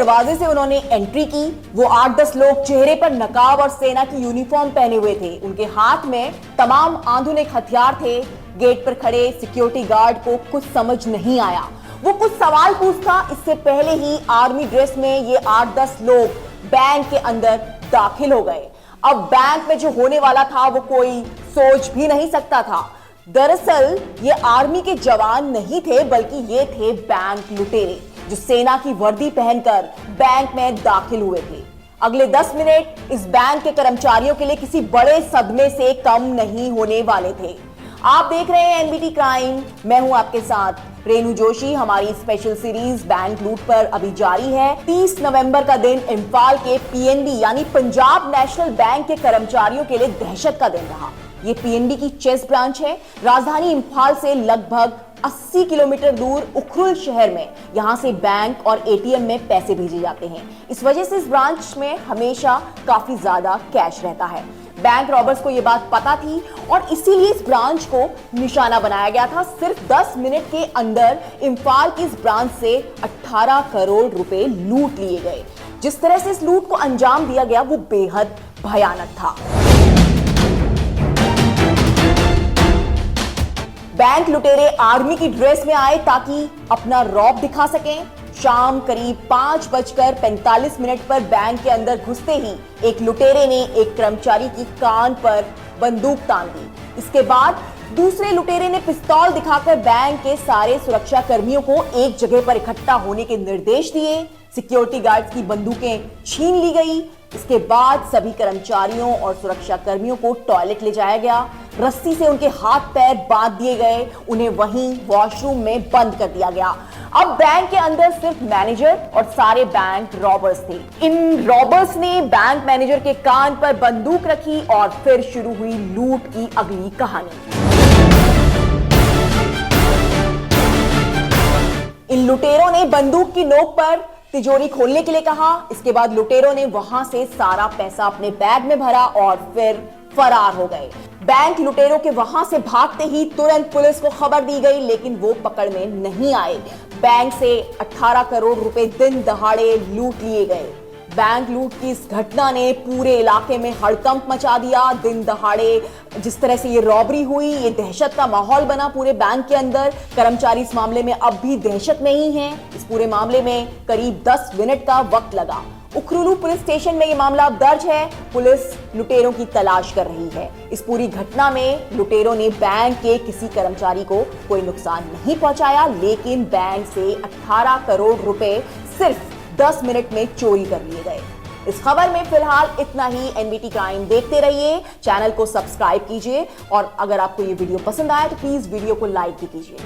दरवाजे से उन्होंने एंट्री की। वो 8-10 लोग चेहरे पर नकाब और सेना की यूनिफॉर्म पहने हुए थे। उनके हाथ में तमाम आधुनिक हथियार थे। गेट पर खड़े सिक्योरिटी गार्ड को कुछ समझ नहीं आया। वो कुछ सवाल पूछता, इससे पहले ही आर्मी ड्रेस में ये 8-10 लोग बैंक के अंदर दाखिल हो गए। अब बैंक में जो होने वाला था वो कोई सोच भी नहीं सकता था। दरअसल ये आर्मी के जवान नहीं थे, बल्कि ये थे बैंक लुटेरे जो सेना की वर्दी पहनकर बैंक में दाखिल हुए थे। अगले 10 मिनट इस बैंक के कर्मचारियों के लिए किसी बड़े सदमे से कम नहीं होने वाले थे। आप देख रहे हैं एनबीटी क्राइम, मैं हूं आपके साथ रेनू जोशी। हमारी स्पेशल सीरीज बैंक लूट पर अभी जारी है। 30 नवंबर का दिन इंफाल के पीएनबी यानी पंजाब नेशनल बैंक के कर्मचारियों के लिए दहशत का दिन रहा। ये पीएनबी की चेस ब्रांच है। राजधानी इंफाल से लगभग 80 किलोमीटर दूर उखरुल शहर में यहां से बैंक और एटीएम में पैसे भेजे जाते हैं। इस वजह से इस ब्रांच में हमेशा काफी ज्यादा कैश रहता है। बैंक रॉबर्स को यह बात पता थी और इसीलिए इस ब्रांच को निशाना बनाया गया था। सिर्फ 10 मिनट के अंदर इंफाल की इस ब्रांच से 18 करोड़ रुपए लूट लिए गए। जिस तरह से इस लूट को अंजाम दिया गया वो बेहद भयानक था। बैंक लुटेरे आर्मी की ड्रेस में आए ताकि अपना रौब दिखा सकें। शाम करीब 5:45 पर बैंक के अंदर घुसते ही एक लुटेरे ने एक कर्मचारी की कान पर बंदूक तान दी। इसके बाद दूसरे लुटेरे ने पिस्तौल दिखाकर बैंक के सारे सुरक्षा कर्मियों को एक जगह पर इकट्ठा होने के निर्देश दिए। सिक्योरिटी गार्ड्स की बंदूकें छीन ली गई। इसके बाद सभी कर्मचारियों और सुरक्षा कर्मियों को टॉयलेट ले जाया गया। रस्सी से उनके हाथ पैर बांध दिए गए। उन्हें वहीं वॉशरूम में बंद कर दिया गया। अब बैंक के अंदर सिर्फ मैनेजर और सारे बैंक रॉबर्स थे। इन रॉबर्स ने बैंक मैनेजर के कान पर बंदूक रखी और फिर शुरू हुई लूट की अगली कहानी। इन लुटेरों ने बंदूक की नोक पर तिजोरी खोलने के लिए कहा। इसके बाद लुटेरों ने वहां से सारा पैसा अपने बैग में भरा और फिर फरार हो गए। बैंक लुटेरों के वहां से भागते ही तुरंत पुलिस को खबर दी गई, लेकिन वो पकड़ में नहीं आए। बैंक से 18 करोड़ रुपए दिन दहाड़े लूट लिए गए। बैंक लूट की इस घटना ने पूरे इलाके में हड़कंप मचा दिया। दिन दहाड़े जिस तरह से ये रॉबरी हुई, ये दहशत का माहौल बना पूरे बैंक के अंदर। कर्मचारी इस मामले में अब भी दहशत में ही हैं। इस पूरे मामले में करीब 10 मिनट का वक्त लगा। उखरुल पुलिस स्टेशन में यह मामला दर्ज है। पुलिस लुटेरों की तलाश कर रही है। इस पूरी घटना में लुटेरों ने बैंक के किसी कर्मचारी को कोई नुकसान नहीं पहुंचाया, लेकिन बैंक से 18 करोड़ रुपए सिर्फ 10 मिनट में चोरी कर लिए गए। इस खबर में फिलहाल इतना ही। एनबीटी क्राइम देखते रहिए, चैनल को सब्सक्राइब कीजिए और अगर आपको ये वीडियो पसंद आया तो प्लीज वीडियो को लाइक भी कीजिए।